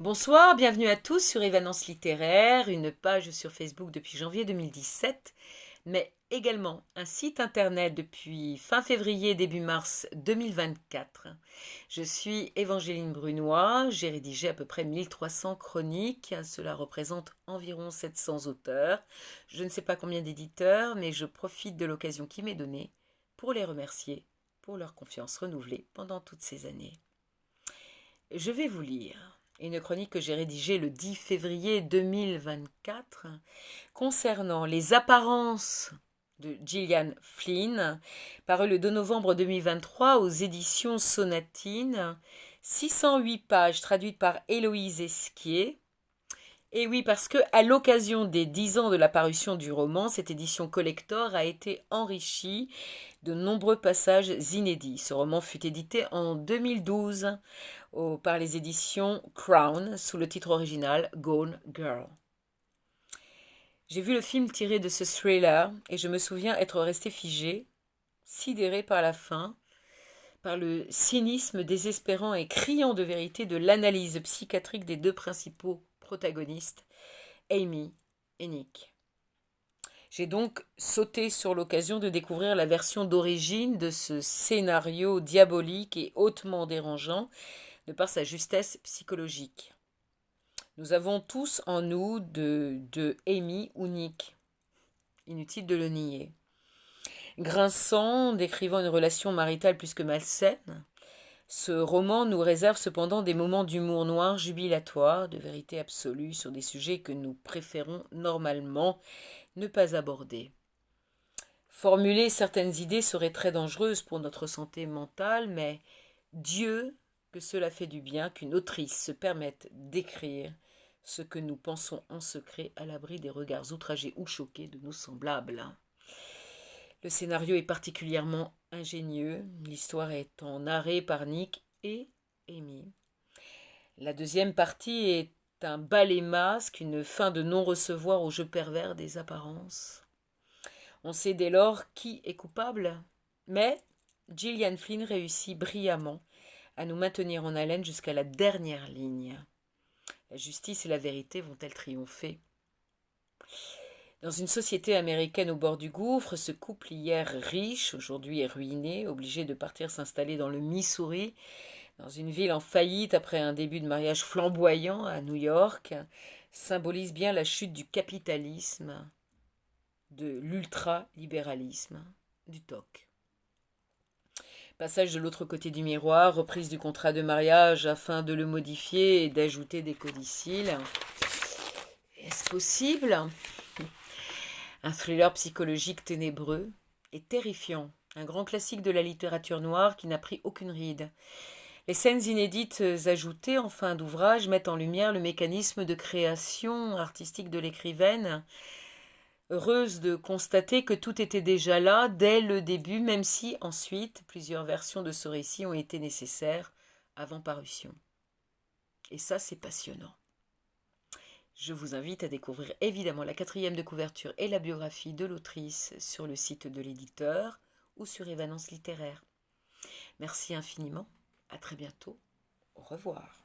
Bonsoir, bienvenue à tous sur Évanence littéraire, une page sur Facebook depuis janvier 2017, mais également un site internet depuis fin février, début mars 2024. Je suis Évangéline Brunois, j'ai rédigé à peu près 1300 chroniques, cela représente environ 700 auteurs. Je ne sais pas combien d'éditeurs, mais je profite de l'occasion qui m'est donnée pour les remercier pour leur confiance renouvelée pendant toutes ces années. Je vais vous lire une chronique que j'ai rédigée le 10 février 2024 concernant les apparences de Gillian Flynn, paru le 2 novembre 2023 aux éditions Sonatine, 608 pages traduites par Héloïse Esquier. Et oui, parce que à l'occasion des 10 ans de la parution du roman, cette édition collector a été enrichie de nombreux passages inédits. Ce roman fut édité en 2012 par les éditions Crown sous le titre original Gone Girl. J'ai vu le film tiré de ce thriller et je me souviens être resté figé, sidéré par la fin, par le cynisme désespérant et criant de vérité de l'analyse psychiatrique des deux principaux protagonistes, Amy et Nick. J'ai donc sauté sur l'occasion de découvrir la version d'origine de ce scénario diabolique et hautement dérangeant de par sa justesse psychologique. Nous avons tous en nous de Amy ou Nick. Inutile de le nier. Grinçant, décrivant une relation maritale plus que malsaine, ce roman nous réserve cependant des moments d'humour noir jubilatoire, de vérité absolue sur des sujets que nous préférons normalement ne pas aborder. Formuler certaines idées serait très dangereuse pour notre santé mentale, mais Dieu, que cela fait du bien qu'une autrice se permette d'écrire ce que nous pensons en secret à l'abri des regards outragés ou choqués de nos semblables. Le scénario est particulièrement ingénieux, l'histoire est en arrêt par Nick et Amy. La deuxième partie est un bal et masque, une fin de non-recevoir au jeu pervers des apparences. On sait dès lors qui est coupable, mais Gillian Flynn réussit brillamment à nous maintenir en haleine jusqu'à la dernière ligne. La justice et la vérité vont-elles triompher ? Dans une société américaine au bord du gouffre, ce couple hier riche, aujourd'hui est ruiné, obligé de partir s'installer dans le Missouri, dans une ville en faillite après un début de mariage flamboyant à New York, symbolise bien la chute du capitalisme, de l'ultralibéralisme, du TOC. Passage de l'autre côté du miroir, reprise du contrat de mariage afin de le modifier et d'ajouter des codicilles. Est-ce possible ? Un thriller psychologique ténébreux et terrifiant, un grand classique de la littérature noire qui n'a pris aucune ride. Les scènes inédites ajoutées en fin d'ouvrage mettent en lumière le mécanisme de création artistique de l'écrivaine, heureuse de constater que tout était déjà là dès le début, même si ensuite plusieurs versions de ce récit ont été nécessaires avant parution. Et ça, c'est passionnant. Je vous invite à découvrir évidemment la 4e de couverture et la biographie de l'autrice sur le site de l'éditeur ou sur Évanence littéraire. Merci infiniment, à très bientôt, au revoir.